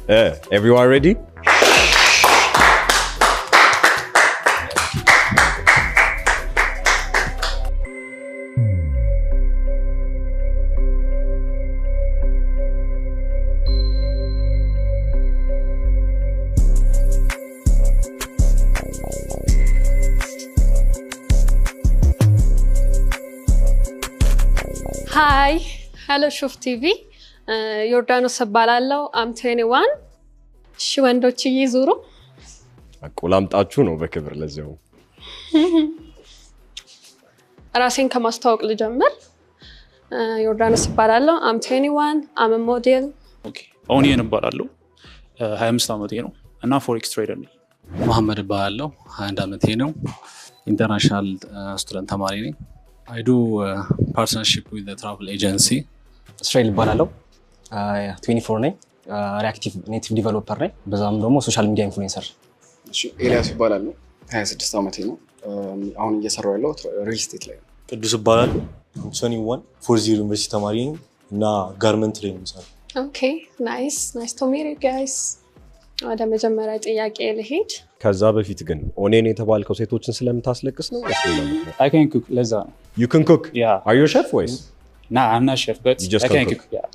Everyone ready? Hi, hello Shuf TV. Yordanos እባላለሁ. I'm 21. እሺ ወንዶች ይዙሩ አቆላምጣችሁ ነው በክብር ለዚያው ራሴን ከማስተዋወቅ ልጀምር ዮርዳኖስ እባላለሁ I'm 21 I'm a model Okay ኦኒየን እባላለሁ 25 ዓመቴ ነው እና ፎሬክስ ትሬደር ነኝ መሐመድ እባላለሁ 21 ዓመቴ ነው ኢንተርናሽናል ስቱደንት ተማሪ ነኝ I do partnership with the travel agency እስራኤል እባላለሁ 24 ነኝ reactive native developer ነኝ በዛም ደግሞ ሶሻል ሚዲያ ኢንፍሉዌንሰር እሺ ኤልያስ እባላለሁ 26 ዓመቴ ነው አሁን እየሰራው ያለው ሪል ስቴት ላይ ነው ቅዱስ እባላለሁ 21 ፎርዚ ዩኒቨርሲቲ ተማሪ ነኝ እና ጋርመንት ላይ ነው የምሰራው Okay nice to meet you guys ወደ መጀመሪያ ጥያቄ ልሄድ ከዛ በፊት ግን ኦኔን የተባልከው ሴቶችን ስለምታስለቅስ ነው I can cook ለዛ ነው You can cook? Yeah. Are you a chef voice? Nah, I'm not chef but You just I can cook. cook. Yeah.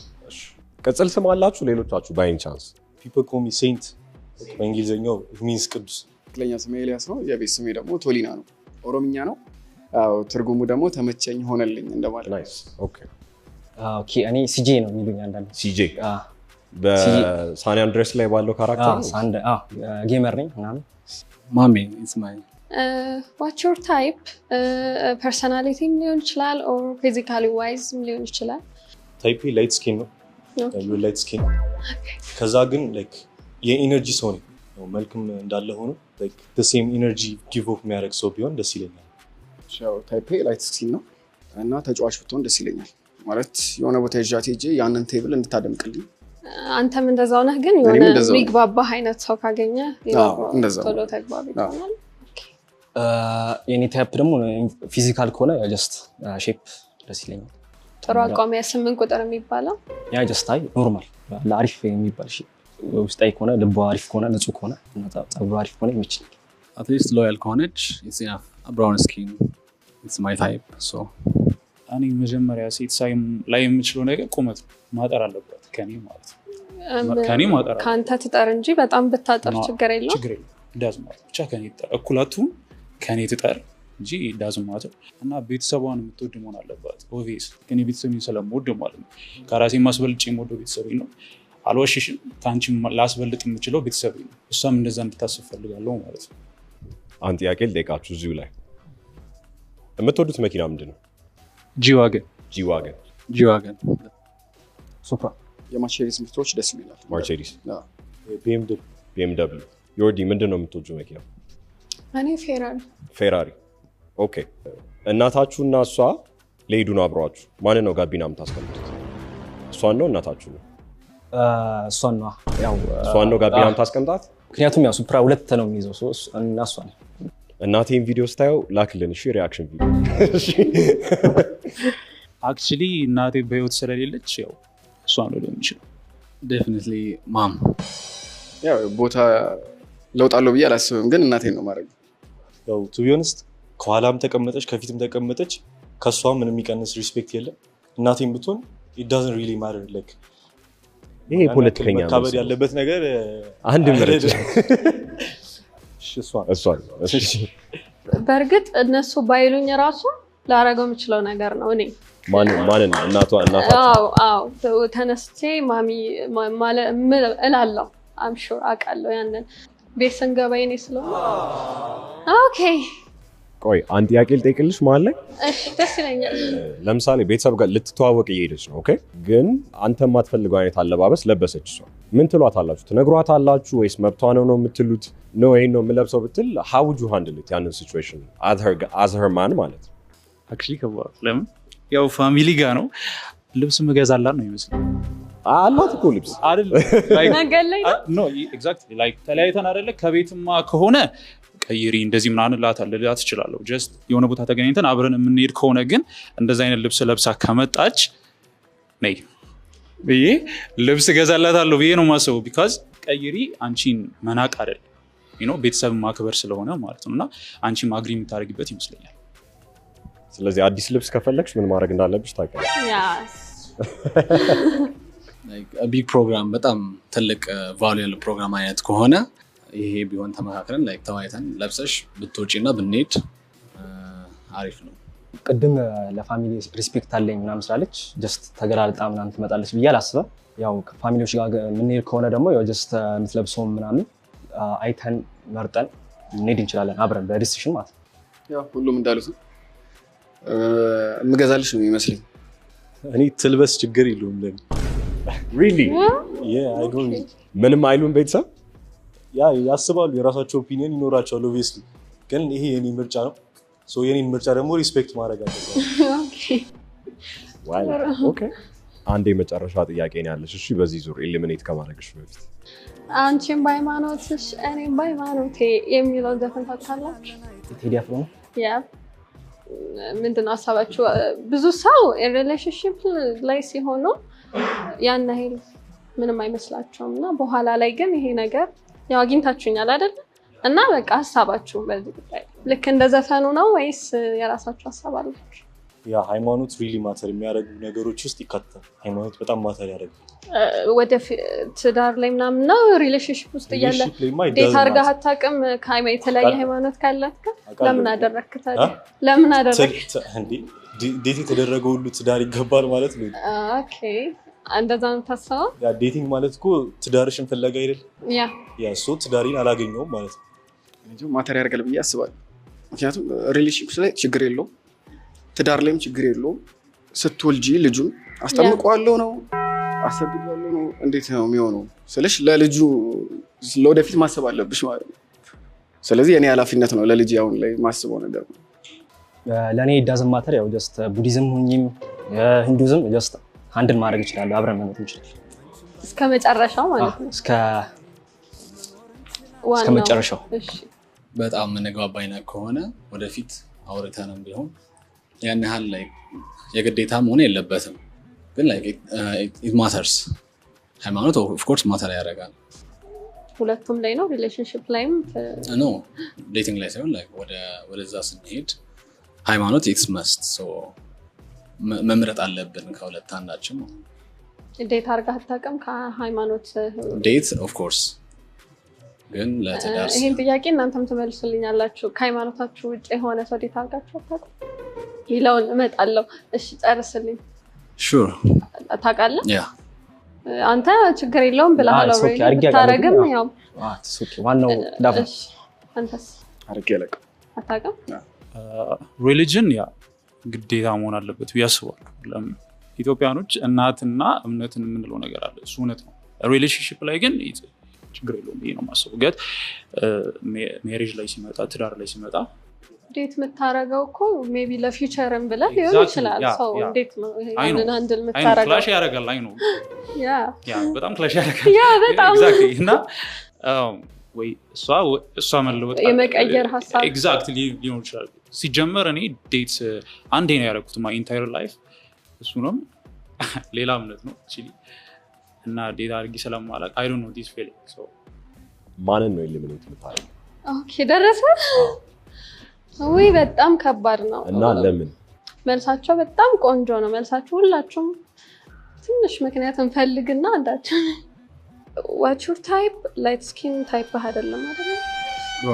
ቅጽል ስም አላችሁ ሌሎቻችሁ by any chance? people call me saint በእንግሊዘኛው it means ቅዱስ ትክክለኛ ስሜ ኤልያስ ነው የቤት ስሜ ደግሞ ቶሊና ነው ኦሮምኛ ነው አው ትርጉሙ ደግሞ ተመቸኝ ሆነልኝ እንደማለት Nice. Okay. ኦኬ እኔ ሲጄ ነው የሚሉኝ አንዳንድ CJ. በሳን አንድሬስ ላይ ባለው ካራክተር ነው? አንድ ጌመር ነኝ ምናምን ማሜ it's my what's your type personality ሊሆን ይችላል or physically wise ሊሆን ይችላል ታይፕ ላይት ስኪን ነው you light skin ከዛ ግን like የኤነርጂ ሰው ነው መልክም እንዳለ ሆኖ like the same energy give off የሚያደርግ ሰው ቢሆን ደስ ይለኛል ሻው ታይፕ ላይት ስኪን ነው እና ተጫዋች ብትሆን ደስ ይለኛል ማለት የሆነ ቦታ ይዣት ሄጄ ያንን ቴብል እንድታደምቅልኝ አንተም እንደዛው ነህ ግን የሆነ ሚግባባ አይነት ሰው ካገኘ እንደዛው ቶሎ ተግባቢ ይሆናል የኔ ታይፕ ደግሞ ፊዚካል ከሆነ just shape ደስ ይለኛል ጥሩ አቋም ያ8 ቁጥር የሚባለው ያ just አይ ኖርማል ለአሪፍ የሚባል እሺ ውስጣይ ከሆነ ልቧ አሪፍ ከሆነ ንጹህ ከሆነ እና ጸጉሩ አሪፍ ከሆነ ይመችኛል at least loyal ከሆነች it's enough a brown skin it's my type so እኔ መጀመሪያ ሴት ሳይ ላይ የምችለው ነገር ቁመት ማጠር አለበት ከኔ ማለት ነው ከኔ ማጠር ካንተ ትጠር እንጂ በጣም ብታጠር ችግር የለውም ችግር የለውም ዳዝማት ብቻ ከኔ ትጠር እኩላቱን ከኔ ትጠር እንጂ ዳዝማት እና ቤተሰቧን የምትወድ መሆን አለባት ኦቪየስ ከኔ ቤተሰብን ስለምወድ ማለት ነው ከራሴ ማስበልጭ የምወደው ቤተሰብኝ ነው አልወሽሽም ካንቺ ላስበልጥ የምችለው ቤተሰብኝ ነው እሷም እንደዛ እንድታስብ ፈልጋለሁ ማለት ነው አንተ ጥያቄ ልጠይቃችሁ እዚሁ ላይ የምትወዱት መኪና ምንድነው ጂዋገን ጂዋገን ሱፕራ የማርሴዲስ ምርቶች ደስ ይላል ማርሴዲስ BMW ዮርዲ ምንድነው የምትወጂው መኪና እኔ ፌራሪ ኦኬ እናታችሁና እሷ ለሄዱ ነው አብራችሁ ማን ነው ጋቢና የምታስቀምጡት እሷን ነው እናታችሁ ነው እሷን ነው ያው እሷን ነው ጋቢና የምታስቀምጣት ምክንያቱም ያው ሱፕራ ሁለት ነው የሚይዘው ሰው እና እሷ ነው እናቴን ቪዲዮ ስታየው ላክልን እሺ ሪአክሽን ቪዲዮ እሺ actually እናቴ በህይወት ስለሌለች ያው እሷ ነው ሊሆን ይችላል definitely mom ያው ቦታ ለውጣለው ብዬ አላስብም ግን እናቴን ነው ማረግ ያው to be honest ከኋላም ተቀመጠች ከፊትም ተቀመጠች ከሷ ምንም የሚቀንስ ሪስፔክት የለም እናቴን ብትሆን it doesn't really matter like ይሄ ፖለቲከኛ ነው ካበድ ያለበት ነገር አንድ ምርጥ እሷ በርግጥ እነሱ ባይሉኝ ራሱ ላረገው የምችለው ነገር ነው እኔ ማን እናቷ አዎ ተነስቼ ማሚ እላለሁ I'm sure አቃለው ያንን ቤት ስንገባ እኔ ስለሆነ ኦኬ ቆይ አንድ ጥያቄ ልጠይቅልሽ ማለት ላይ እሺ ደስ ይለኛል ለምሳሌ ቤተሰብ ጋር ልትተዋወቅ እየሄደች ነው ኦኬ ግን አንተ ማትፈልገው አይነት አለባበስ ለበሰች እሷ ምን ትሏታላችሁ ትነግሯታላችሁ ወይስ መብቷ ነው የምትሉት ነው ይሄን ነው የምለብሰው ብትል how would you handle it ያንን situation as her man ማለት actually ከባድ ለምን ያው ፋሚሊ ጋር ነው ልብስ መገዛላት ነው ይመስላል አላት እኮ ልብስ አይደል ነገር ላይ no exactly like ተለያይተን አይደለ ከቤትማ ከሆነ ቀይሪ እንደዚህ ምናምን ላታለላት ይችላል just የሆነ ቦታ ተገናኝተን አብረን የምንሄድ ከሆነ ግን እንደዛ አይነት ልብስ ለብሳ ከመጣች ነይ ብዬ ልብስ ገዛላታለሁ ብዬ ነው የማስበው። ቢካዝ ቀይሪ አንቺን መናቅ አይደለም ቤተሰብ ማክበር ስለሆነ ማለት ነው። እና አንቺም አግሪ የምታደርጊበት ይመስለኛል። ስለዚህ አዲስ ልብስ ከፈለግሽ ምን ማድረግ እንዳለብሽ ታውቂያለሽ። ቢግ ፕሮግራም በጣም ትልቅ ቫልዩ ያለው ፕሮግራም አይነት ከሆነ ይሄ ቢሆን ተመካክረን ተወያይተን ለብሰሽ ብትወጪና ብንሄድ አሪፍ ነው። ቅድም ለፋሚሊ ሪስፔክት አለኝ ምናምን ስላለች ጀስት ተገላልጣ ምናምን ትመጣለች ብዬ አላስበም። ያው ከፋሚሊዎች ጋር የምንሄድ ከሆነ ደግሞ ያው ጀስት የምትለብሰው ምናምን አይተን መርጠን እንሄድ እንችላለን አብረን በዲሲሽን ማለት ነው። ያው ሁሉም እንዳሉት የምገዛልሽ ነው የሚመስለኝ። እኔ ትልበስ ችግር የለውም ለኔ። Really? I don't ምንም አይሉም ቤተሰብ ያስባሉ የራሳቸው ኦፒኒየን ይኖራቸዋል ኦብቪየስሊ ግን ይሄ የኔ ምርጫ ነው ሶ የኔን ምርጫ ደግሞ ሪስፔክት ማድረግ አለበት። ኦኬ አንዴ መጨረሻ ጥያቄ ነው ያለሽ እሺ በዚህ ዙር ኤሊሚኔት ከማድረግሽ በፊት አንቺም በሃይማኖትሽ እኔም በሃይማኖቴ የሚለው ዘፈን ታውቃላችሁ? ቴዲ አፍሮ ነው ያ ምንድነው ሀሳባችሁ? ብዙ ሰው ሪሌሽንሺፕ ላይ ሲሆኑ ያን ያህል ምንም አይመስላቸውም እና በኋላ ላይ ግን ይሄ ነገር ያው አግኝታችሁኛል አይደል? እና በቃ ሀሳባችሁ በዚህ ጉዳይ ልክ እንደ ዘፈኑ ነው ወይስ የራሳችሁ ሀሳብ አላችሁ? ያ ሃይማኖት ሪሊ ማተር የሚያደርጉ ነገሮች ውስጥ ይካተታል። ሃይማኖት በጣም ማተር ያደርጋል። ወደ ትዳር ላይ ምናምን ነው ሪሌሽንሺፕ ውስጥ እያለ ዴት አድርገህ አታውቅም? የተለያየ ሃይማኖት ካላት ጋር ለምን አደረግክ ታዲያ? ለምን አደረግክ? ዴት የተደረገ ሁሉ ትዳር ይገባል ማለት ነው? ኦኬ እንደዛ ነው ታስበው? ያ ዴቲንግ ማለት እኮ ትዳርሽን ፍለጋ አይደል? ያ ሶ ትዳሪን አላገኘውም ማለት ነው። እንጂ ማተር ያደርጋል ብዬ አስባለሁ። ምክንያቱም ሪሌሽንሺፕ ላይ ችግር የለውም፣ ትዳር ላይም ችግር የለውም። ስትወልጂ ልጁን አስጠምቀዋለሁ ነው አሰግደዋለሁ ነው እንዴት ነው የሚሆነው? ስለሽ ለልጁ ለወደፊት ማሰብ አለብሽ ማለት ነው። ስለዚህ የኔ ኃላፊነት ነው ለልጅ አሁን ላይ ማስበው ነገር ነው። ለኔ ዳዝን ማተር ያው ጀስት ቡዲዝም ሁኝም ሂንዱይዝም ጀስት ሃንድል ማድረግ ይችላል አብረን መኖር እንችላለን እስከ መጨረሻው ማለት ነው። እስከ መጨረሻው እሺ በጣም መነጋባይና ከሆነ ወደፊት አውርተንም ቢሆን ያን ያህል ላይ የግዴታ መሆን የለበትም ግን like it matters ሃይማኖት of course ማተር ያደርጋል። ሁለቱም ላይ ነው ሪሌሽንሺፕ ላይም ኖ ዴቲንግ ላይ ሳይሆን like ወደዛ ስንሄድ ሃይማኖት it's must so መምረጥ አለብን ከሁለት አንዳችን ነው። ዴት አድርገህ አታውቅም ከሃይማኖት? ዴት of course ግን ለትዳር ይሄን ጥያቄ እናንተም ትመልሱልኛላችሁ። ከሃይማኖታችሁ ውጭ የሆነ ሰው ዴት አድርጋችሁ አታውቁም? ይለውን እመጣለሁ። እሺ ጨርስልኝ። sure ታውቃለህ? ያ አንተ ችግር የለውም ብለሃል ኦልሬዲ ታረግም ያው ኦኬ ዋናው ዳፍ አንተስ አርጌ ያለቀ አታውቅም? ሪሊጅን ያ ግዴታ መሆን አለበት ብዬ አስባለሁ። ለምን ኢትዮጵያኖች እናትና እምነትን የምንለው ነገር አለ እሱ እውነት ነው። ሪሌሽንሺፕ ላይ ግን ችግር የለውም ብዬ ነው የማስበው። ግን ሜሪጅ ላይ ሲመጣ ትዳር ላይ ሲመጣ ዴት የምታረገው እኮ ሜቢ ለፊውቸርም ብለህ ሊሆን ይችላል። ሰው እንዴት ነው ይሄንን አንድል የምታረገው? ክላሽ ያደርጋል። አይ ነው ያ በጣም ክላሽ ያደርጋል። ያ በጣም ኤግዛክትሊ እና ወይ እሷ መለወጥ የመቀየር ሀሳብ ኤግዛክትሊ ሊሆን ይችላል። ሲጀመር እኔ ዴት አንዴ ነው ያደረኩት ማይ ኢንታየር ላይፍ እሱንም ሌላ እምነት ነው actually እና ዴት አድርጊ ስለማላውቅ I don't know this feeling so ማንን ነው ኤሊሚኔት የምታደርገው? ኦኬ ደረሰ ወይ በጣም ከባድ ነው። እና ለምን? መልሳቸው በጣም ቆንጆ ነው መልሳቸው። ሁላችሁም ትንሽ ምክንያት እንፈልግና አንዳችን what's your type? light skin type አይደለም አይደል?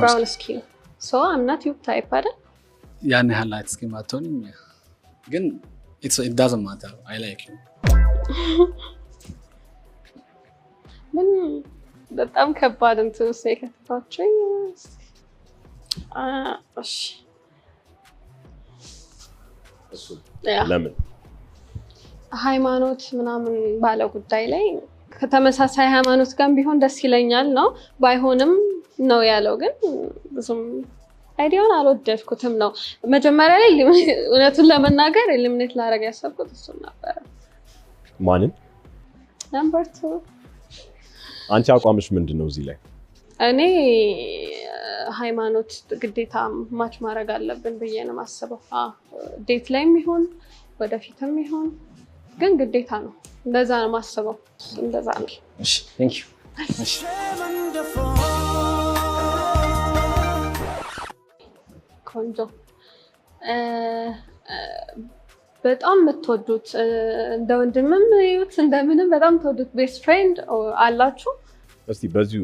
brown skin so I'm not your type አይደል? ያን ያህል light skin አትሆንም ግን it doesn't matter I like you ምን በጣም ከባድ እንትን ሰይከታችሁ እሺ ለምን ሃይማኖት ምናምን ባለ ጉዳይ ላይ ከተመሳሳይ ሃይማኖት ጋር ቢሆን ደስ ይለኛል ነው ባይሆንም ነው ያለው። ግን ብዙም አይዲያውን አልወደድኩትም ነው መጀመሪያ ላይ እውነቱን ለመናገር ኤሊሚኔት ላደርግ ያሰብኩት እሱ ነበር። ማንን? ነምበር 2 አንቺ አቋምሽ ምንድነው እዚህ ላይ? እኔ ሃይማኖት ግዴታ ማች ማድረግ አለብን ብዬ ነው የማስበው። ዴት ላይም ይሁን ወደፊትም ይሁን ግን ግዴታ ነው እንደዛ ነው ማስበው እንደዛ ነው እሺ ቴንክ ዩ ቆንጆ በጣም የምትወዱት እንደ ወንድምም ይሁት እንደምንም በጣም ተወዱት ቤስት ፍሬንድ አላችሁ እስቲ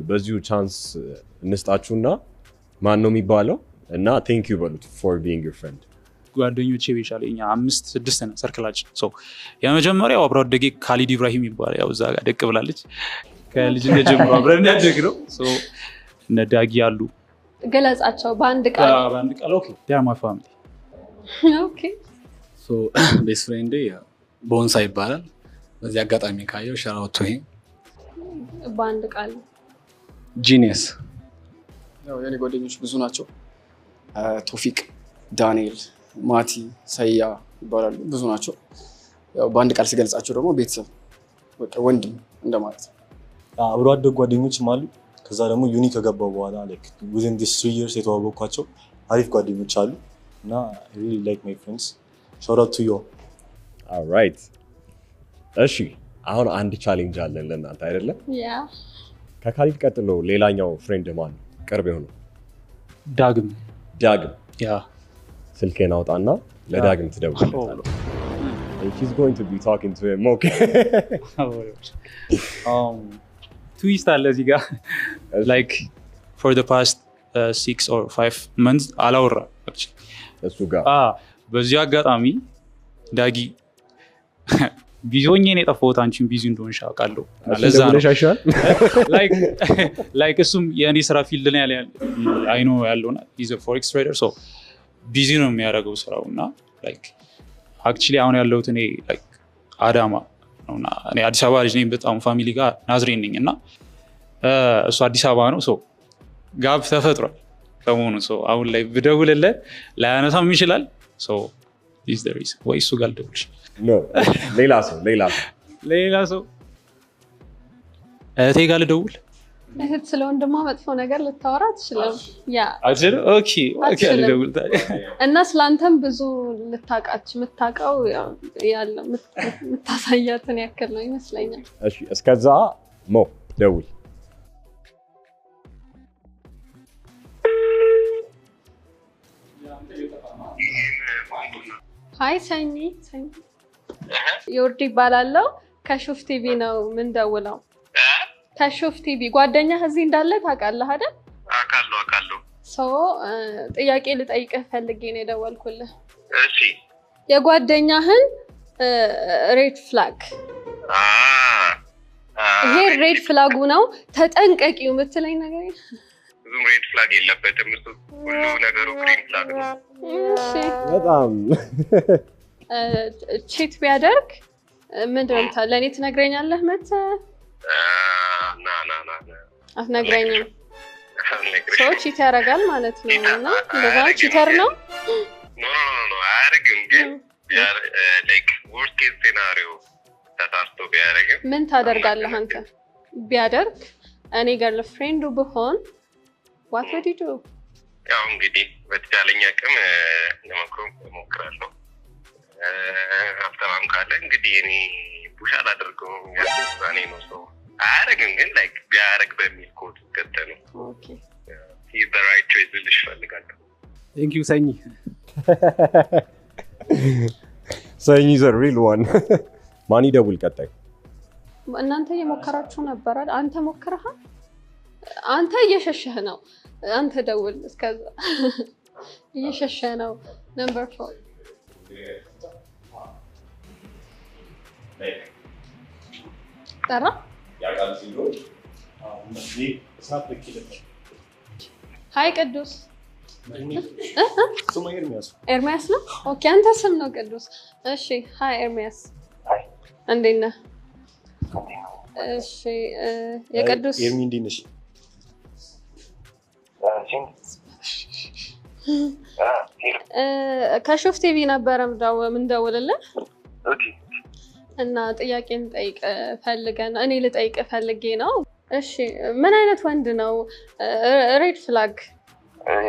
በዚሁ ቻንስ እንስጣችሁና ማን ነው የሚባለው እና ቴንክ ዩ በሉት for being your friend ጓደኞቼ ቤሻለ እኛ 5-6 ነን ሰርክላችን ሶ የመጀመሪያው አብሮ አደጌ ካሊድ ኢብራሂም ይባላል ያው እዛ ጋር ደቅ ብላለች ከልጅነት ጀምሮ አብረን ያደግነው ሶ እነ ዳጊ አሉ ገለጻቸው በአንድ ቃል ኦኬ they are my family ኦኬ ሶ ቤስት ፍሬንድ ቦንሳ ይባላል በዚህ አጋጣሚ ካየው ሻራውት ሆይ በአንድ ቃል ጂኒየስ ያው የኔ ጓደኞች ብዙ ናቸው ቶፊቅ ዳንኤል ማቲ ሰያ ይባላሉ ብዙ ናቸው ያው በአንድ ቃል ሲገልጻቸው ደግሞ ቤተሰብ በቃ ወንድም እንደማለት አብሮ አደግ ጓደኞችም አሉ ከዛ ደግሞ ዩኒ ከገባው በኋላ like within these 3 years የተዋወቅኳቸው አሪፍ ጓደኞች አሉ እና I really like my friends shout out to you all right እሺ አሁን አንድ ቻሌንጅ አለን ለእናንተ አይደለም ያ ከካሊድ ቀጥሎ ሌላኛው ፍሬንድ ማን ቅርብ የሆነ ዳግም ያ ስልኬን አውጣና ለዳግም ትደውልለታለህ he's going to be talking to him okay twist አለ እዚህ ጋር like for the past 6 or 5 months አላወራ እሱ ጋር በዚህ አጋጣሚ ዳጊ ቢዞኝ ነው የጠፋሁት አንቺን ቢዚ እንደሆንሽ አውቃለሁ ለዛ ነው like እሱም የኔ ስራ ፊልድ ላይ ያለ አይ ኖ ያለውና he's a forex trader so ቢዚ ነው የሚያደርገው ስራውና like actually አሁን ያለሁት እኔ like አዳማ ነውና እኔ አዲስ አበባ ልጅ ነኝ በጣም ፋሚሊ ጋር ናዝሬት ነኝና እሱ አዲስ አበባ ነው so ጋብ ተፈጥሯል ከመሆኑ so አሁን ላይ ብደውልለት ላያነሳም ይችላል so is there is ወይ እሱ ጋር ልደውልሽ no ሌላ ሰው እቴ ጋር ልደውል እህት ስለ ወንድሟ መጥፎ ነገር ልታወራ ትችላለህ ያ አጅል ኦኬ ልደውል እና ስላንተም ብዙ የምታውቀው ያለ የምታሳያትን ያክል ነው ይመስለኛል እሺ እስከዛ ሞ ደውል ሃይ ሰኒ ዮርዲ ይባላለው ከሹፍ ቲቪ ነው ምን ደውለው ከሹፍ ቲቪ ጓደኛ እዚህ እንዳለ ታውቃለህ አይደል አውቃለሁ ሶ ጥያቄ ልጠይቅህ ፈልጌ ነው የደወልኩልህ እሺ የጓደኛህን ሬድ ፍላግ ይሄ ሬድ ፍላጉ ነው ተጠንቀቂው የምትለኝ ነገር ብዙም ሬድ ፍላግ የለበትም እሱ ሁሉ ነገሩ ግሪን ፍላግ ነው እሺ በጣም ቺት ቢያደርግ ምንድነው ለኔ ትነግረኛለህ ና አትነግረኝም ሰው ቺት ያደርጋል ማለት ነው እና እንደዛ ቺተር ነው ኖ አያደርግም ግን like worst case scenario ተሳስቶ ቢያደርግም ምን ታደርጋለህ አንተ ቢያደርግ እኔ ገርልፍሬንዱ ብሆን what would you do ያው እንግዲህ በተቻለኝ አቅም ለመክሮም እሞክራለሁ አፍተራም ካለ እንግዲህ እኔ ፑሽ አላደርገውም ያኔ ነው ሰው አያደርግም ግን like ቢያደርግ በሚል ኮድ ከተነ ኦኬ he's the right choice ልልሽ እፈልጋለሁ thank you ሰኒ ሰኒ is a real one ማን ይደውል ቀጣይ እናንተ እየሞከራችሁ ነበር አይደል አንተ ሞክረሃል አንተ እየሸሸህ ነው አንተ ደውል እስከዛ እየሸሸህ ነው ነምበር 4 ጠራ ሃይ ቅዱስ ኤርሚያስ ነው ኦኬ አንተ ስም ነው ቅዱስ እሺ ሃይ ኤርሚያስ እንዴት ነህ እሺ የቅዱስ ኤርሚ እንዴት ነሽ ከሹፍ ቲቪ ነበር ምን ደውልልህ ኦኬ እና ጥያቄን ጠይቅ ፈልገን እኔ ልጠይቅ ፈልጌ ነው እሺ ምን አይነት ወንድ ነው ሬድ ፍላግ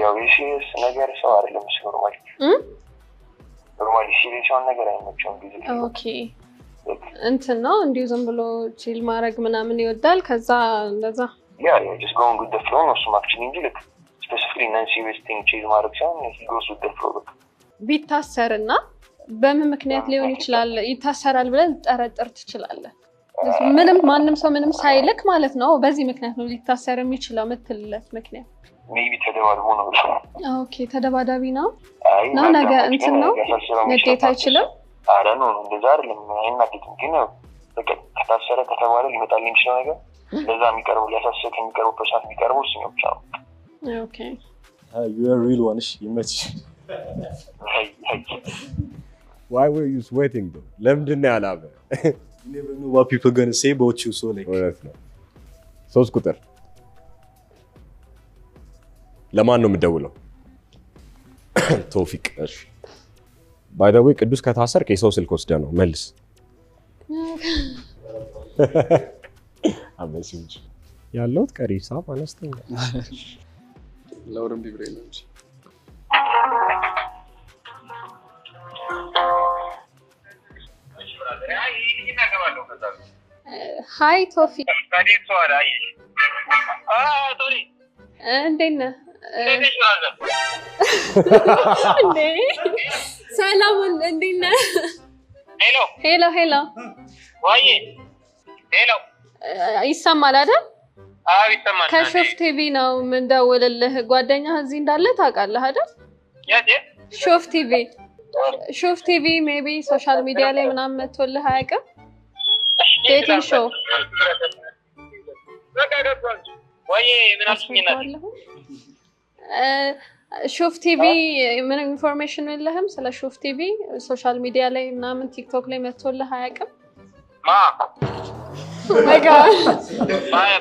ያው ሲሪየስ ነገር ሰው አይደለም ኖርማሊ ሲሪየስ ነገር አይመቸውም ጊዜ ኦኬ እንትን ነው እንዲሁ ዝም ብሎ ቺል ማድረግ ምናምን ይወዳል ከዛ እንደዛ Yeah, just going with the flow ነው እሱም actually እንጂ like specifically non-serious thing ቺል ማድረግ ሳይሆን he goes with the flow ቢታሰርና በምን ምክንያት ሊሆን ይችላል ይታሰራል ብለን ጠረጥር ትችላለህ ምንም ማንም ሰው ምንም ሳይልክ ማለት ነው በዚህ ምክንያት ነው ሊታሰር የሚችለው ምትልለት ምክንያት maybe ተደባድቦ ነው ኦኬ ተደባዳቢ ነው ነው ነገር እንትን ነው ንዴት አይችልም አረ ነው እንደዛ አይደለም አይናደድም ግን በቃ ከታሰረ ከተባለ ሊመጣልኝ ይችላል ነገር ለዛ የሚቀርበው ሊያሳስብ ከሚቀርበው ፐርሰንት የሚቀርበው እሱ ነው ብቻ ኦኬ you are a real one image why were you sweating though ለምንድን ነው ያላበ you never know what people are going to say about you so like እውነት ነው 3 ቁጥር ለማን ነው የምደውለው ቶፊቅ እሺ by the way ቅዱስ ከታሰርክ የሰው ስልክ ወስደህ ነው መልስ አመሲንጅ ያለው ቀሪ ሂሳብ አነስተኛ ለወርም ቢብሬ ነው እንጂ ሃይ ቶፊቅ ታዲያ ሶራ ቶሪ እንዴት ነህ እንዴ ሰላም እንዴት ነህ ሄሎ ሄሎ ሄሎ ወይ ሄሎ ይሰማል አይደል አዎ ይሰማል ከሾፍ ቲቪ ነው ምን ደውልልህ ጓደኛህ እዚህ እንዳለ ታውቃለህ አይደል ያት ሾፍ ቲቪ ሜቢ ሶሻል ሚዲያ ላይ ምናምን መጥቶልህ አያውቅም ዴቲንግ ሾው ወይ ምን አልሽኝና ሾፍ ቲቪ ምን ኢንፎርሜሽን የለህም ስለ ሾፍ ቲቪ ሶሻል ሚዲያ ላይ ምናምን ቲክቶክ ላይ መጥቶልህ አያውቅም ማ ማጋ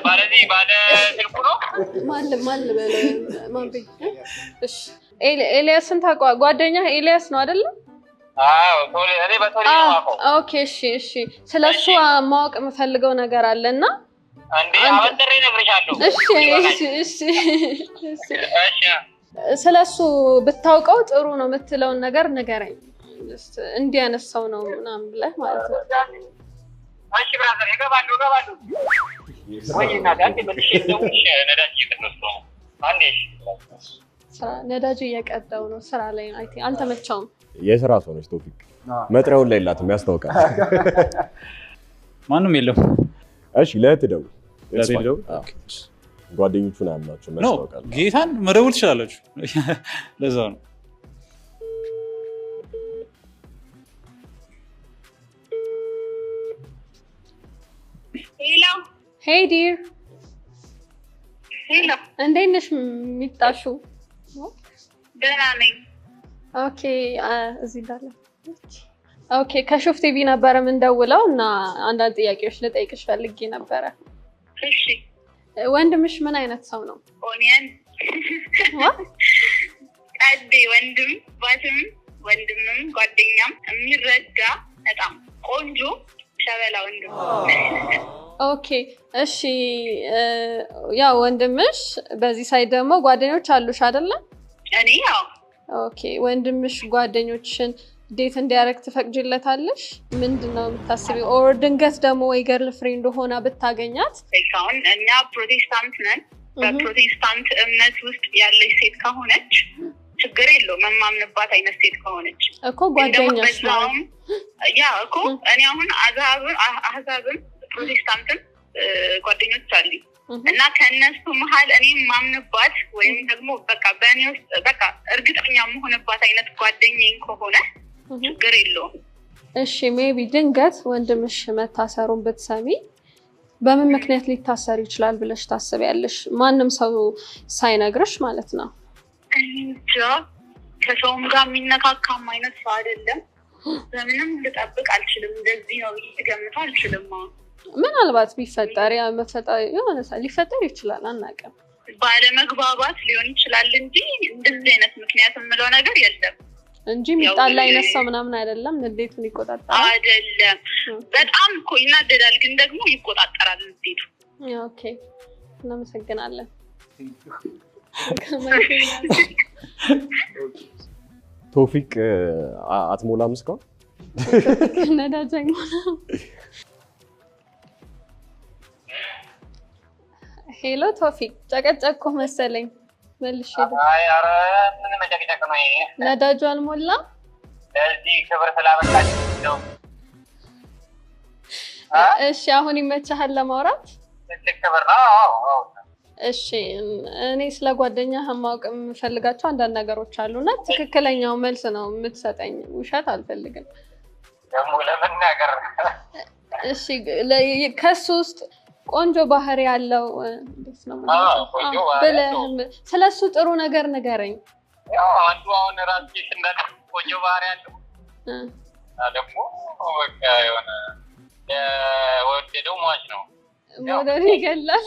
ባለዚ ባለ ስልኩ ነው ማል ማንበይ እሺ ኤልያስን ታውቀው ጓደኛህ ኤልያስ ነው አይደል አዎ ቶሪ እኔ በቶሪ ነው አውቀው ኦኬ እሺ ስለሱ ማወቅ የምፈልገው ነገር አለና አንዴ አወጥሬ ነግርሻለሁ እሺ ስለሱ ብታውቀው ጥሩ ነው የምትለውን ነገር ንገረኝ እንዲያነሳው ነው ምናምን ብለህ ማለት ነው እሺ ብራዘር ይገባሉ ወይና ዳንቴ በልሽ ነዳጅ እየቀነሰው አንዴ ነዳጅ እየቀዳው ነው ስራ ላይ አይ ቲንክ አልተመቸውም የስራ ሰው ነች ቶፊቅ መጥሪያውን ላይ ላትም ያስታውቃል ማንም የለም እሺ ለትደው ለትደው ጓደኞቹን አምናቸው ያስታውቃል ጌታን መደውል ትችላላችሁ ለዛ ነው ሄሎ ሄይ ዲር ሄሎ እንዴት ነሽ ሚጣሹ ደህና ነኝ ኦኬ እዚህ እንዳለ ኦኬ ከሾፍ ቲቪ ነበር ምን ደውለው እና አንዳንድ ጥያቄዎች ልጠይቅሽ ፈልጌ ነበር እሺ ወንድምሽ ምን አይነት ሰው ነው ኦኒየን አዲ ወንድም ባትም ወንድምም ጓደኛም የሚረዳ በጣም ቆንጆ ሸበላ ወንድም ኦኬ እሺ ያ ወንድምሽ በዚህ ሳይድ ደግሞ ጓደኞች አሉሽ አይደለ እኔ ያው ኦኬ ወንድምሽ ጓደኞችሽን ዴት እንዲያረግ ትፈቅጂለታለሽ ምንድነው የምታስቢው ኦር ድንገት ደግሞ ወይ ገርል ፍሬንድ ሆና ብታገኛት ሳይካውን እኛ ፕሮቴስታንት ነን በፕሮቴስታንት እምነት ውስጥ ያለች ሴት ከሆነች ችግር የለውም መማምንባት አይነት ሴት ከሆነች እኮ ጓደኛሽ ነው ያ እኮ እኔ አሁን አህዛብም ፕሮቴስታንትም ጓደኞች አሉኝ እና ከነሱ መሃል እኔ ማምንባት ወይም ደግሞ በቃ በእኔ ውስጥ በቃ እርግጠኛ መሆንባት አይነት ጓደኛዬን ከሆነ ችግር የለውም እሺ ሜቢ ድንገት ወንድምሽ መታሰሩን ብትሰሚ በምን ምክንያት ሊታሰር ይችላል ብለሽ ታስቢያለሽ ማንም ሰው ሳይነግርሽ ማለት ነው እንጃ ከሰውም ጋር የሚነካካም አይነት ሰው አይደለም በምንም ልጠብቅ አልችልም እንደዚህ ነው ልገምት አልችልም ምናልባት ቢፈጠር ያ መፈጠር የሆነ ሊፈጠር ይችላል አናውቅም ባለመግባባት ሊሆን ይችላል እንጂ እንደዚህ አይነት ምክንያት የምለው ነገር የለም እንጂ ሚጣላ አይነት ሰው ምናምን አይደለም ንዴቱን ይቆጣጣል አይደለም በጣም እኮ ይናደዳል ግን ደግሞ ይቆጣጣራል ንዴቱ ኦኬ እናመሰግናለን ቶፊቅ አትሞላም እስካሁን ነዳጅ አይሞላ። ሄሎ ቶፊቅ ጨቀጨቅኩ መሰለኝ መልሽ። ኧረ ምን መጨቅጨቅ ነው ይሄ? ነዳጁ አልሞላም። ለዚህ ክብር ስላበቃች ነው። እሺ አሁን ይመችሃል ለማውራት? ትልቅ ክብር ነው። እሺ እኔ ስለ ጓደኛህ ማወቅ የምፈልጋቸው አንዳንድ ነገሮች አሉና ትክክለኛው መልስ ነው የምትሰጠኝ፣ ውሸት አልፈልግም። ደግሞ ለመናገር እሺ ከሱ ውስጥ ቆንጆ ባህሪ ያለው እንዴት ነው ብለህ ስለሱ ጥሩ ነገር ንገረኝ። ያው አንዱ አሁን ራስሽ እንዳለ ቆንጆ ባህሪ ያለው ደግሞ በቃ የሆነ የወደደው ሟች ነው። ወደው ይገላል።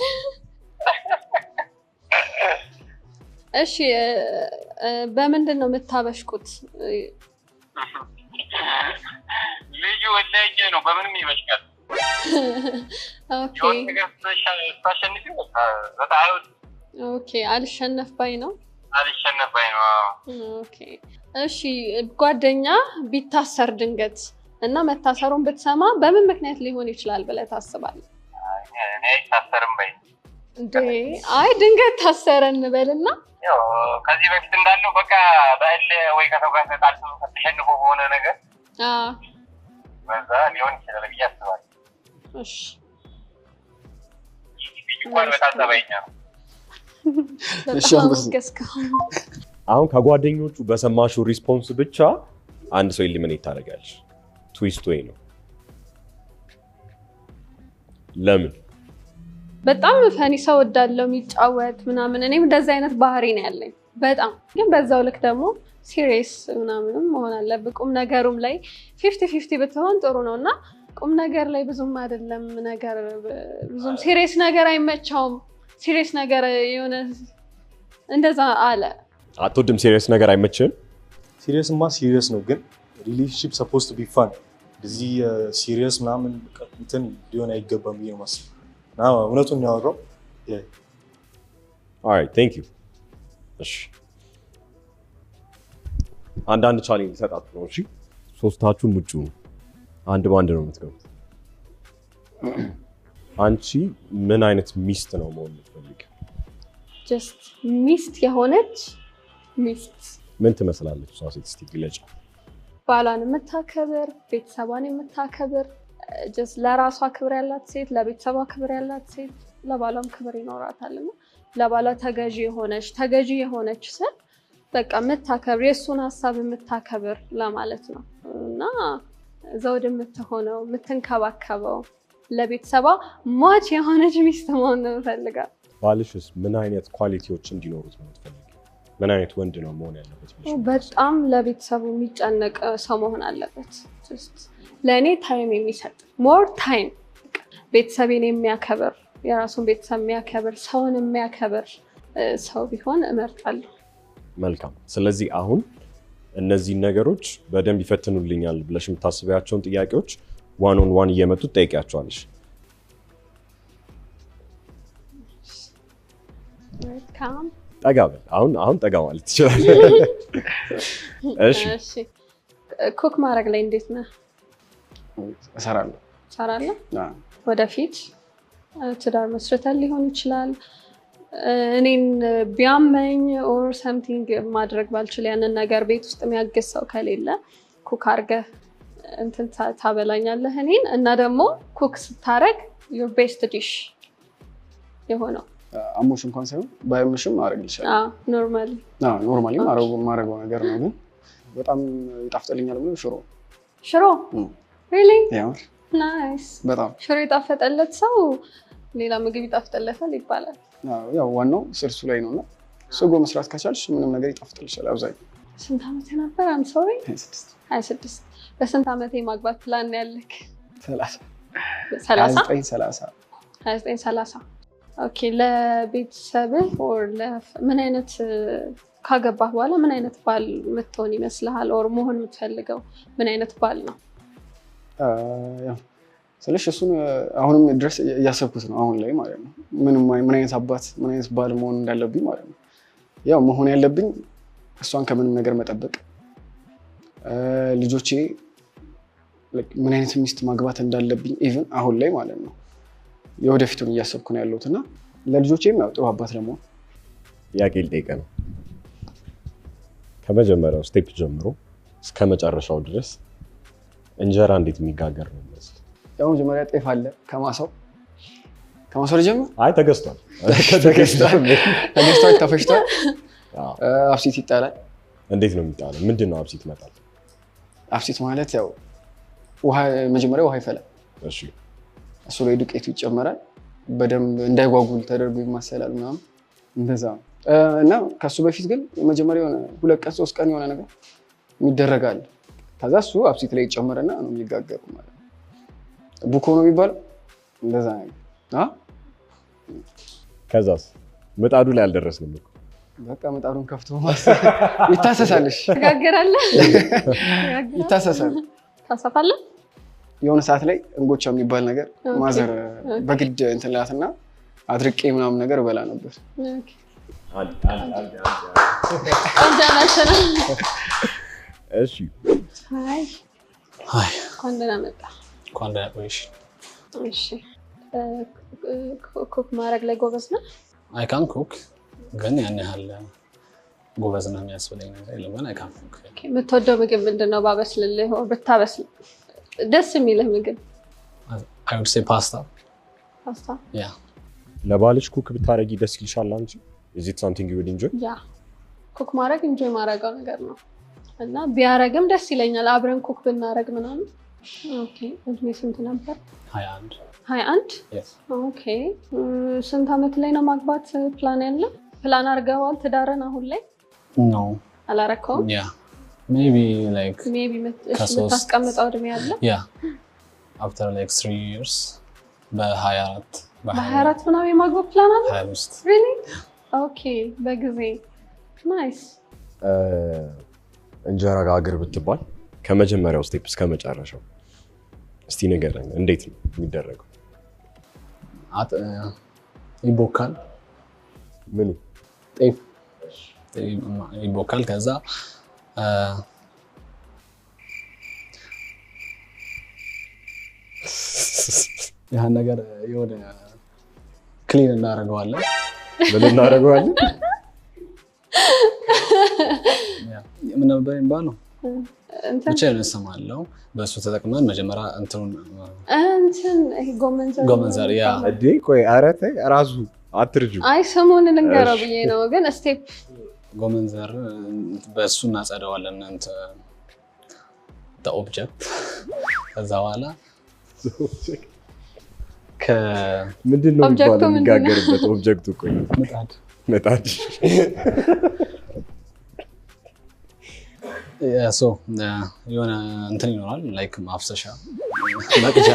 እሺ በምንድን ነው የምታበሽቁት? ልጁ ወለጀ ነው በምንም ይበሽቃል። ኦኬ ኦኬ አልሸነፍ ባይ ነው። ኦኬ እሺ ጓደኛ ቢታሰር ድንገት እና መታሰሩን ብትሰማ በምን ምክንያት ሊሆን ይችላል ብለህ ታስባለህ? እኔ አይታሰርም ባይ አይ ድንገት ታሰረ እንበልና ያው ከዚህ በፊት እንዳለው በቃ በእልህ ወይ ከሰው ጋር ተጣልቶ ተሸንፎ በሆነ ነገር በዛ ሊሆን ይችላል ብዬ አስባለሁ። እሺ ይቆይ በታዘበኛ ነው። እሺ አሁን ከጓደኞቹ በሰማሽው ሪስፖንስ ብቻ አንድ ሰው ኢሊሚኔት ታደርጋለሽ። ትዊስት ወይ ነው። ለምን? በጣም ፈኒ ሰው ወዳለው የሚጫወት ምናምን እኔም እንደዛ አይነት ባህሪ ነው ያለኝ በጣም ግን በዛው ልክ ደግሞ ሲሪየስ ምናምንም መሆን አለበት። ቁም ነገሩም ላይ 50-50 ብትሆን ጥሩ ነውና ቁም ነገር ላይ ብዙም አይደለም ነገር ብዙም ሲሪየስ ነገር አይመቻውም። ሲሪየስ ነገር የሆነ እንደዛ አለ። አትወድም ሲሪየስ ነገር አይመችም? ሲሪየስ ነው ግን ሪሌሽንሺፕ supposed to be fun እዚህ ሲሪየስ ምናምን እንትን ሊሆን አይገባም ብዬ ነው የማስበው። እውነቱን ያወራው። alright thank you። እሺ አንዳንድ ቻሌንጅ ሰጣችሁ ነው። እሺ ሶስታችሁም ውጪ ነው። አንድ ባንድ ነው የምትገቡት። አንቺ ምን አይነት ሚስት ነው መሆን የምትፈልጊው? ጀስት ሚስት የሆነች ሚስት ምን ትመስላለች? እሷ ሴት እስቲ ግለጪ። ባሏን የምታከብር ቤተሰቧን የምታከብር ጀስት ለራሷ ክብር ያላት ሴት፣ ለቤተሰቧ ክብር ያላት ሴት፣ ለባሏም ክብር ይኖራታልና ለባሏ ተገዢ የሆነች ሰው በቃ የምታከብር የእሱን ሀሳብ የምታከብር ለማለት ነው እና ዘውድ የምትሆነው የምትንከባከበው ለቤተሰቧ ሟች የሆነች ሚስት መሆን ነው የምፈልጋት። ባልሽስ ምን አይነት ኳሊቲዎች እንዲኖሩት ነው የምትፈልጊው? ምን አይነት ወንድ ነው መሆን ያለበት? በጣም ለቤተሰቡ የሚጨነቅ ሰው መሆን አለበት። ጀስት ለእኔ ታይም የሚሰጥ ሞር ታይም ቤተሰቤን የሚያከብር የራሱን ቤተሰብ የሚያከብር ሰውን የሚያከብር ሰው ቢሆን እመርጣለሁ። መልካም። ስለዚህ አሁን እነዚህ ነገሮች በደንብ ይፈትኑልኛል ብለሽ የምታስቢያቸውን ጥያቄዎች ዋን ኦን ዋን እየመጡ ትጠይቂያቸዋለሽ። መልካም ጠጋ በል። አሁን ጠጋ ማለት ትችላለህ። እሺ ኩክ ማድረግ ላይ እንዴት ነህ? እሰራለሁ። ወደፊት ትዳር መስርተን ሊሆን ይችላል። እኔን ቢያመኝ ኦር ሰምቲንግ ማድረግ ባልችል ያንን ነገር ቤት ውስጥ የሚያግዝ ሰው ከሌለ ኩክ አድርገህ እንትን ታበላኛለህ እኔን እና ደግሞ ኩክ ስታረግ ዩር ቤስት ዲሽ የሆነው አሞሽ እንኳን ሳይሆን ባይምሽም ማድረግ ይችላል። ኖርማሊ ማድረገው ነገር ነው ግን በጣም ይጣፍጥልኛል ብሎ ሽሮ ሪሊ ያው ናይስ። በጣም ሽሮ የጣፈጠለት ሰው ሌላ ምግብ ይጣፍጥለታል ይባላል። ያው ዋናው ስርሱ ላይ ነውና ስጎ መስራት ከቻልሽ ምንም ነገር ይጣፍጥልሻል። አብዛኛው ስንት ዓመት ነበር? አም ሶሪ 26 በስንት ዓመቴ ማግባት ፕላን ያለክ? 29 ኦኬ። ለቤተሰብህ ኦር ምን አይነት ካገባህ በኋላ ምን አይነት ባል የምትሆን ይመስልሃል? ኦር መሆን የምትፈልገው ምን አይነት ባል ነው? ስለሽ እሱን አሁንም ድረስ እያሰብኩት ነው አሁን ላይ ማለት ነው። ምን አይነት አባት ምን አይነት ባል መሆን እንዳለብኝ ማለት ነው። ያው መሆን ያለብኝ እሷን ከምንም ነገር መጠበቅ፣ ልጆቼ ምን አይነት ሚስት ማግባት እንዳለብኝ ኢቭን አሁን ላይ ማለት ነው የወደፊቱን እያሰብኩ ነው ያለሁት እና ለልጆቼም ያው ጥሩ አባት ለመሆን ጥያቄ ልጠይቅህ ነው። ከመጀመሪያው ስቴፕ ጀምሮ እስከ መጨረሻው ድረስ እንጀራ እንዴት የሚጋገር ነው የሚመስለው? ያው መጀመሪያ ጤፍ አለ ከማሳው ልጀምር? አይ ተገዝቷል፣ ተፈጭቷል፣ አብሲት ይጣላል። እንዴት ነው የሚጣለው? ምንድን ነው አብሲት መጣል? አብሲት ማለት ያው መጀመሪያ ውሃ ይፈላል። እሺ እሱ ላይ ዱቄቱ ይጨመራል። በደንብ እንዳይጓጉል ተደርጎ ይማሰላል ምናምን እንደዛ ነው። እና ከሱ በፊት ግን የመጀመሪያ የሆነ 2 ቀን 3 ቀን የሆነ ነገር ይደረጋል። ከዛ እሱ አብሲት ላይ ይጨመርና ነው የሚጋገሩ ማለት ነው። ቡኮ ነው የሚባለው እንደዛ ነው። ከዛስ ምጣዱ ላይ አልደረስንም እኮ። በቃ ምጣዱን ከፍቶ ይታሰሳልሽ። ትጋገራለህ? ይታሰሳል። ታሰፋለህ? የሆነ ሰዓት ላይ እንጎቻ የሚባል ነገር ማዘር በግድ እንትን ላትና አድርቄ ምናምን ነገር በላ ነበር። እሺ ሃይ ሃይ እንኳን ደህና መጣ። እንኳን ደህና ቆየሽ። እሺ ኩክ ማድረግ ላይ ጎበዝ ነህ? አይ ካን ኩክ ግን ያን ያህል ጎበዝ ነህ የሚያስብለኝ ነገር የለም። ግን አይ ካን ኩክ። ኦኬ የምትወደው ምግብ ምንድን ነው? ባበስልልህ ወይ ብታበስል ደስ የሚልህ ምግብ? አይ ውድ ሴ ፓስታ። ፓስታ? ያ ለባልሽ ኩክ ብታረጊ ደስ ይልሻል አንቺ? is it something you would enjoy? ያ ኩክ ማድረግ ኢንጆይ ማድረገው ነገር ነው እና ቢያረግም ደስ ይለኛል አብረን ኩክ ብናረግ ምናምን። ኦኬ እድሜ ስንት ነበር? 21 21? yes ኦኬ ስንት ዓመት ላይ ነው ማግባት ፕላን ያለ? ፕላን አድርገዋል ትዳርን አሁን ላይ? no አላረከውም? ያ maybe like የምታስቀምጠው እድሜ አለ? ያ after like 3 years በ24 ምናምን የማግባት ፕላን አለ? 25 really? ኦኬ በጊዜ ናይስ። እንጀራ ጋግር ብትባል ከመጀመሪያው ስቴፕ እስከ መጨረሻው እስቲ ንገረኝ፣ እንዴት ነው የሚደረገው? ይቦካል። ምን? ጤፍ ይቦካል። ከዛ ያን ነገር የሆነ ክሊን እናደርገዋለን። ምን እናደርገዋለን? ምን ነበር የሚባለው? ብቻ እንሰማለው። በሱ ተጠቅመን መጀመሪያ እንትን ጎመን ዘር ያ እዴ ቆይ አረተ ራሱ አትርጁ። አይ ስሙን ልንገረው ብዬ ነው ግን ስቴፕ ጎመን ዘር በሱ እናጸደዋለን ኦብጀክት። ከዛ በኋላ ምንድን ነው የሚባለው የሚጋገርበት ኦብጀክቱ? ቆይ ምጣድ ሶ የሆነ እንትን ይኖራል ላይክ ማፍሰሻ መቅጃ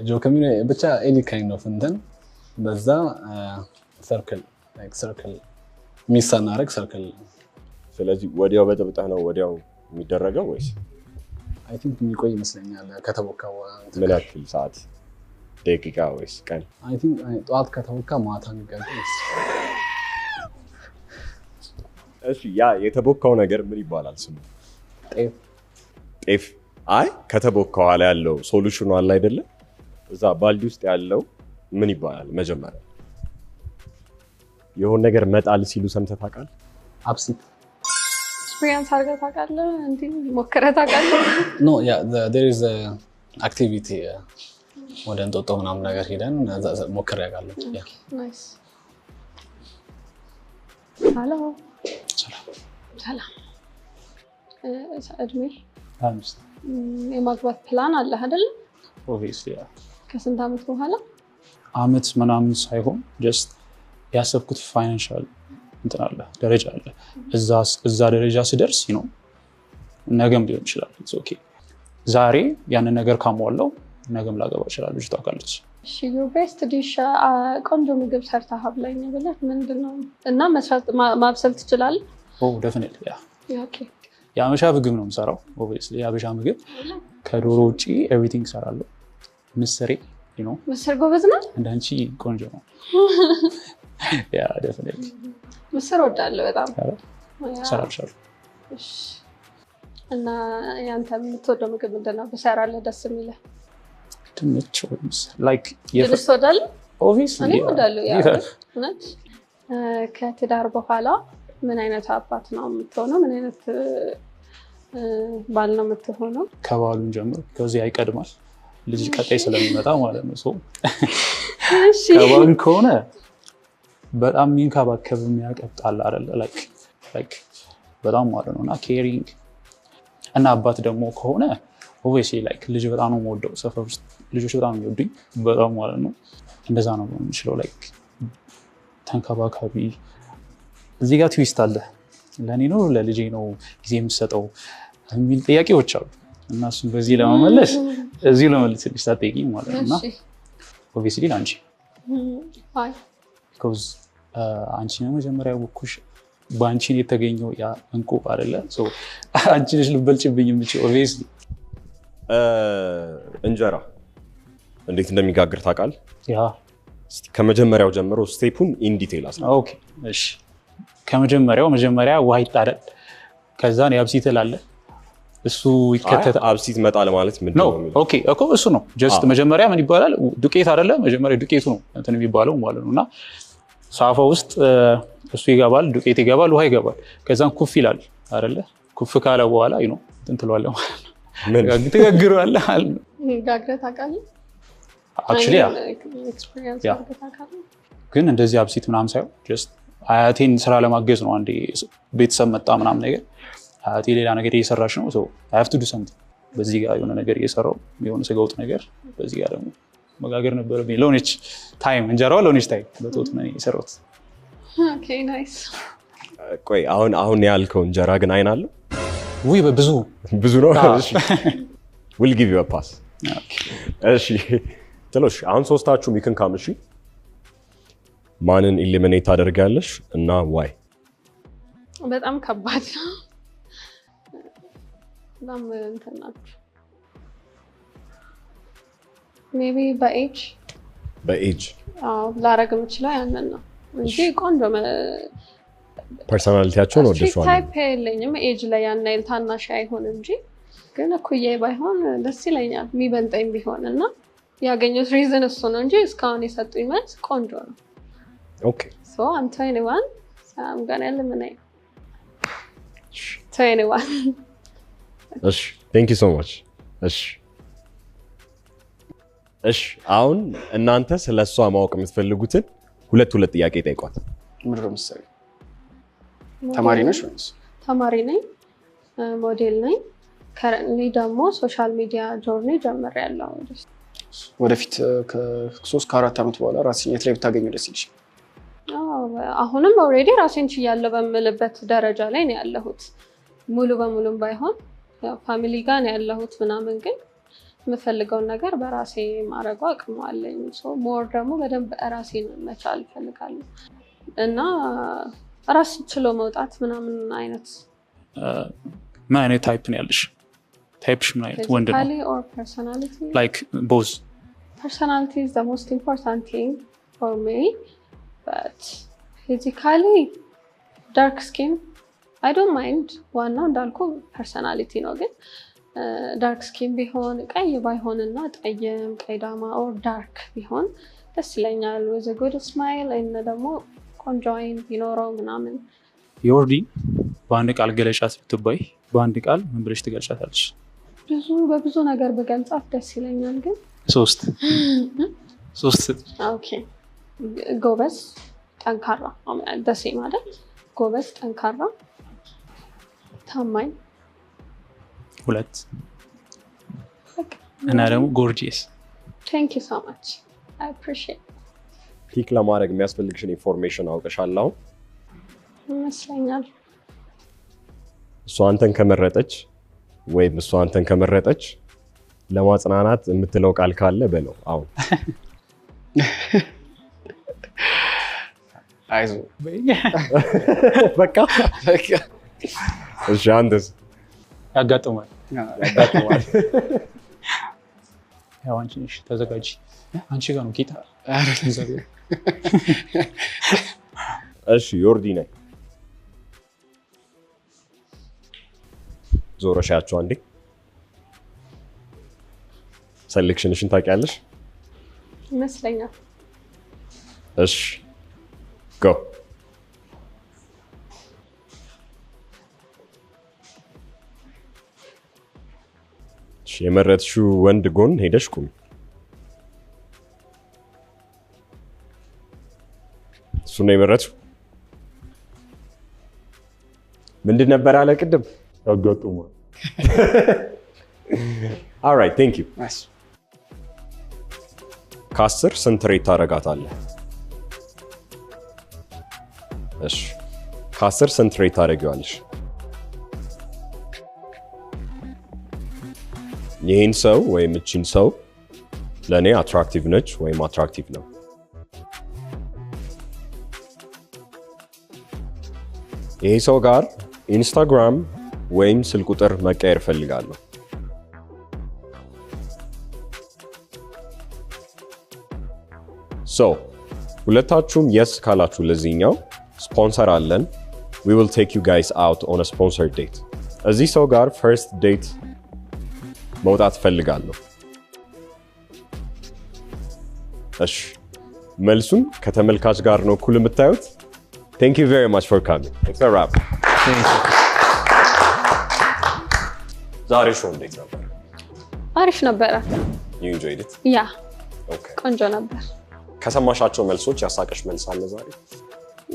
ጆከሚን ብቻ ኤኒ ካይንድ ኦፍ እንትን በዛ ሰርክል ሚሳናረግ ሰርክል። ስለዚህ ወዲያው በጥብጣህ ነው ወዲያው የሚደረገው ወይስ? አይ ቲንክ የሚቆይ ይመስለኛል ከተቦካው። ምን ያክል ሰዓት ደቂቃ ወይስ ቀን? አይ ቲንክ ጠዋት ከተቦካ ማታ የሚጋገር ይመስላል። እሺ ያ የተቦካው ነገር ምን ይባላል ስሙ? ጤፍ። አይ ከተቦካው ላይ ያለው ሶሉሽኑ አለ አይደለ? እዛ ባልዲ ውስጥ ያለው ምን ይባላል? መጀመሪያ የሆነ ነገር መጣል ሲሉ ሰምተህ ታውቃለህ? አብሲት ኤክስፒሪየንስ አድርገህ ታውቃለህ? እንዴ ሞክረህ ታውቃለህ? ኖ ያ there is a activity ወደ እንጦጦ ምናምን ነገር ሄደን ሞክሬ ያውቃለሁ። ያ ናይስ። ሃሎ ሰላም። እድሜ 25 የማግባት ፕላን አለ አይደል? ኦብቪየስሊ ያ ከስንት ዓመት በኋላ? አመት ምናምን ሳይሆን ጀስት ያሰብኩት ፋይናንሻል እንትን አለ ደረጃ አለ። እዛ ደረጃ ስደርስ ነው ነገም ሊሆን ይችላል። ኢትስ ኦኬ ዛሬ ያንን ነገር ካሟላው ነገም ላገባ ይችላል። ልጅ ታውቃለች። እሺ ዩ ቤስት ዲሽ ቆንጆ ምግብ ሰርተህ አብላኝ ብለህ ምንድነው? እና መስራት ማብሰል ትችላለህ? ኦ ዴፊኒትሊ ያ ኦኬ። የአበሻ ምግብ ነው የምሰራው። ኦብቪየስሊ የአበሻ ምግብ ከዶሮ ውጪ ኤቭሪቲንግ እሰራለሁ። ምስሬ ነው። ምስር ጎበዝ ነህ? እንዳንቺ ቆንጆ ነው። ያ ዴፊኒትሊ ምስር ወዳለሁ በጣም። ሰራልሻለሁ። እሺ እና ያንተ የምትወደው ምግብ ምንድን ነው? ብሰራለህ ደስ የሚልህ? ድንች ወይስ ላይክ ድንች ትወዳለህ? ኦብቪየስሊ እኔ እወዳለሁ። ያው እውነት ከትዳር በኋላ ምን አይነት አባት ነው የምትሆነው? ምን አይነት ባል ነው የምትሆነው? ከባሉን ጀምሮ ከዚህ አይቀድማል ልጅ ቀጣይ ስለሚመጣ ማለት ነው። እሺ ከባሉን ከሆነ በጣም የሚንከባከብ የሚያቀጣል አይደለ? ላይክ በጣም ማለት ነውና ኬሪንግ እና አባት ደግሞ ከሆነ ኦብቪየስሊ ላይክ ልጅ በጣም ነው የምወደው። ሰፈር ውስጥ ልጆች በጣም የሚወዱኝ በጣም ማለት ነው። እንደዛ ነው የምችለው። ላይክ ተንከባካቢ። እዚህ ጋር ትዊስት አለ። ለእኔ ነው ለልጄ ነው ጊዜ የምሰጠው የሚል ጥያቄዎች አሉ እና እሱን በዚህ ለመመለስ እዚሁ ለመልስልሽ ሳትጠይቂኝ ማለት ነው። እና ኦብቪየስሊ ለአንቺ ቢኮዝ አንቺ ነው መጀመሪያ ያወኩሽ፣ በአንቺ ነው የተገኘው ያ እንቁ አይደለ? አንቺ ነሽ ልበልጭብኝ የምችለው። ኦብቪየስሊ እንጀራ እንዴት እንደሚጋግር ታውቃለህ? ያ ከመጀመሪያው ጀምሮ ስቴፑን ኢን ዲቴል አስራ። ኦኬ እሺ። መጀመሪያ ውሃ ይጣዳል። ከዛ ነው አብሲት አለ እሱ ይከተታል። አብሲት መጣል ማለት ምንድን ነው? ኦኬ እኮ እሱ ነው። ጀስት መጀመሪያ ምን ይባላል? ዱቄት አይደለ? መጀመሪያ ዱቄቱ ነው እንትን የሚባለው ማለት ነውና ሳፋ ውስጥ እሱ ይገባል፣ ዱቄት ይገባል፣ ውሃ ይገባል። ከዛም ኩፍ ይላል አይደለ? ኩፍ ካለ በኋላ ነው እንትን ትለዋለህ ማለት ነው። ትጋግረዋለህ ማለት ነው። ጋግረህ ታውቃለህ? አክቹሊ ግን እንደዚህ አብሲት ምናምን ሳይሆን ጀስት አያቴን ስራ ለማገዝ ነው። አንዴ ቤተሰብ መጣ ምናምን ነገር አያቴ ሌላ ነገር እየሰራች ነው። I have to do something። በዚህ ጋር የሆነ ነገር እየሰራው የሆነ ስጋ ወጥ ነገር በዚህ ጋር ደግሞ መጋገር ነበረብኝ። ለሆነች ታይም እንጀራው ለሆነች ታይም በተወት ነው የሰራሁት። ኦኬ ናይስ። ቆይ አሁን ያልከው እንጀራ ግን አይን አለው? ውይ ብዙ ነው። እሺ we'll give you a pass። እሺ ትሎሽ አሁን ሶስታችሁም ይክን ካምሺ ማንን ኢሊሚኔት ታደርጋለሽ እና ዋይ? በጣም ከባድ ነው። በጣም እንትን ናችሁ። ሜቢ በኤጅ ላረግ የምችለው ያንን ነው እንጂ ቆንጆ ፐርሰናሊቲያቸውን ወደሷል። ታይፕ የለኝም ኤጅ ላይ ያን ያህል ታናሽ አይሆን እንጂ ግን እኩያዬ ባይሆን ደስ ይለኛል የሚበልጠኝ ቢሆን እና ያገኘሁት ሪዝን እሱ ነው እንጂ እስካሁን የሰጡኝ መልስ ቆንጆ ነው። Okay. So I'm 21, so I'm gonna eliminate 21. Thank you so much. አሁን እናንተ ስለሷ ማወቅ የምትፈልጉትን ሁለት ጥያቄ ጠይቋት። ምንድን ነው የምትሰሪው? ተማሪ ነሽ ወይስ? ተማሪ ነኝ፣ ሞዴል ነኝ። ከረንትሊ ደግሞ ሶሻል ሚዲያ ጆርኒ ጀምሬያለሁ። ወደፊት ከ3 ከ4 ዓመት በኋላ ራስሽን የት ላይ ብታገኙ ደስ ይልሽ? አሁንም ኦልሬዲ ራሴን ችያለሁ በምልበት ደረጃ ላይ ነው ያለሁት። ሙሉ በሙሉም ባይሆን ያው ፋሚሊ ጋር ነው ያለሁት ምናምን፣ ግን የምፈልገውን ነገር በራሴ ማድረግ አቅሙ አለኝ። ሞር ደግሞ በደንብ ራሴን መቻል እፈልጋለሁ እና ራስ ችሎ መውጣት ምናምን አይነት። ምን አይነት ታይፕ ነው ያለሽ? ታይፕሽ ምን አይነት ወንድ ነው? Physically or personality? Like both. Personality is the most important thing for me. But physically, dark skin, I don't mind. ዋናው እንዳልኩ ፐርሰናሊቲ ነው። ግን ዳርክ ስኪን ቢሆን ቀይ ባይሆንና ጠይም ቀይዳማ ኦር ዳርክ ቢሆን ደስ ይለኛል። with a good smile እና ደግሞ ቆንጆ አይን ቢኖረው ምናምን። ዮርዲ በአንድ ቃል ገለጫት ብትባይ በአንድ ቃል ምን ብለሽ ትገልጫታለሽ? በብዙ ነገር በገልጻት ደስ ይለኛል። ግን ሶስት ኦኬ። ጎበዝ፣ ጠንካራ ደሴ ማለት ጎበዝ፣ ጠንካራ፣ ታማኝ። 2 እና ደግሞ ጎርጂየስ። Thank you so much. I appreciate. ፒክ ለማድረግ የሚያስፈልግሽን ኢንፎርሜሽን አውቀሻል አሁን ይመስለኛል። እሷ አንተን ከመረጠች ወይም እሷ አንተን ከመረጠች ለማጽናናት የምትለው ቃል ካለ በለው አሁን። አይዞህ በቃ እሺ። አንተስ? ያጋጥማል። ያው አንቺ ነሽ ተዘጋጂ። አንቺ ጋር ነው ጌታ። እሺ ዮርዲ ነኝ። ዞረሻቸው አንዴ ሴሌክሽንሽን ታውቂያለሽ ይመስለኛል እሺ go የመረጥሽው ወንድ ጎን ሄደሽ ቁሚ እሱ ነው የመረጥሽው ምንድን ነበር አለ ቅድም ያጋጥማል all right thank you ናይስ ከ10 ስንት ሬት ታረጋታለህ እሺ ከ10 ስንት ሬት ታረጊዋለሽ ይህን ሰው ወይም እቺን ሰው ለእኔ አትራክቲቭ ነች ወይም አትራክቲቭ ነው ይህ ሰው ጋር ኢንስታግራም ወይም ስልክ ቁጥር መቀየር ፈልጋለሁ So, ሁለታችሁም yes ካላችሁ ለዚህኛው ስፖንሰር አለን we will take you guys out on a sponsored date እዚህ ሰው ጋር first date መውጣት ፈልጋለሁ እሺ መልሱን ከተመልካች ጋር ነው ኩል የምታዩት thank you very much for coming it's a wrap ዛሬ ሾው እንዴት ነበር አሪፍ ነበረ you enjoyed it ያ okay ቆንጆ ነበር ከሰማሻቸው መልሶች ያሳቀሽ መልስ አለ ዛሬ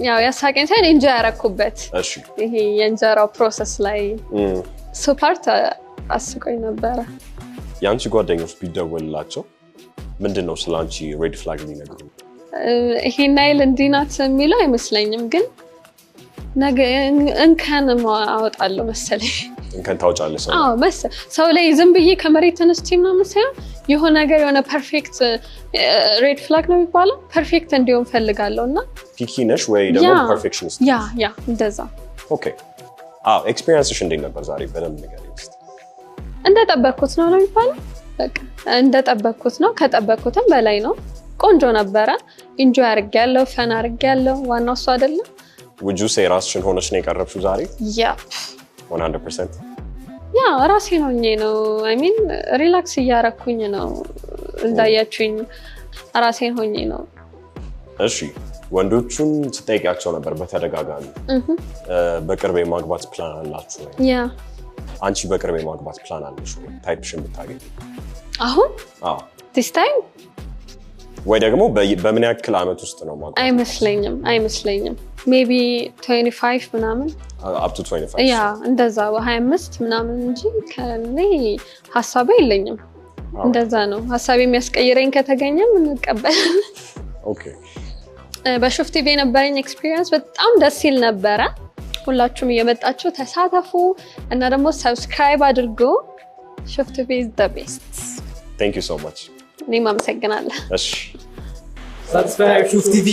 ያው ያሳቀኝ ሳይሆን ኢንጆይ ያረኩበት እሺ ይሄ የእንጀራው ፕሮሰስ ላይ ሱፐርት አስቆኝ ነበረ ያንቺ ጓደኞች ቢደወልላቸው ምንድነው ስላንቺ ሬድ ፍላግ ሊነግሩ ይሄ ናይል እንዲናት የሚለው አይመስለኝም ግን ነገ እንከን አወጣለሁ መሰለኝ እንከን ታውጫለሽ አዎ በስ ሰው ላይ ዝም ብዬ ከመሬት ተነስቼ ምናምን ሳይሆን የሆነ ነገር የሆነ ፐርፌክት ሬድ ፍላግ ነው የሚባለው ፐርፌክት እንዲሆን ፈልጋለሁና ፒኪ ነሽ ወይ ደግሞ ፐርፌክሽኒስት ያ እንደዛ ኦኬ ኤክስፒሪየንስሽ እንዴት ነበር ዛሬ በደንብ ንገሪኝ እስቲ እንደጠበቅኩት ነው የሚባለው በቃ እንደጠበቅኩት ነው ከጠበቅኩትም በላይ ነው ቆንጆ ነበረ ኢንጆይ አድርጌያለሁ ፈን አድርጌያለሁ ዋናው እሱ አይደለም would you say ራስሽን ሆነሽ ነው የቀረብሽው ዛሬ ያ 100% ያ ራሴን ሆኜ ነው አይ ሚን ሪላክስ እያረኩኝ ነው እንዳያችሁኝ ራሴን ሆኜ ነው እሺ ወንዶቹን ትጠይቂያቸው ነበር በተደጋጋሚ በቅርብ የማግባት ፕላን አላችሁ ወይ ያ አንቺ በቅርብ የማግባት ፕላን አለሽ ወይ ታይፕሽን ብታገኝ አሁን አዎ this time ወይ ደግሞ በምን ያክል አመት ውስጥ ነው ማግባት አይመስለኝም maybe 25 ምናምን up to 25 ያ እንደዛ 25 ምናምን እንጂ ከኔ ሐሳብ የለኝም እንደዛ ነው ሐሳብ የሚያስቀይረኝ ከተገኘም እንቀበላለን ኦኬ በሾፍ ቲቪ የነበረኝ ኤክስፒሪየንስ በጣም ደስ ይል ነበረ ሁላችሁም እየመጣችሁ ተሳተፉ እና ደግሞ ሰብስክራይብ አድርጉ ሾፍ ቲቪ is the best thank you so much እኔም አመሰግናለሁ እሺ ሰብስክራይብ ሾፍ ቲቪ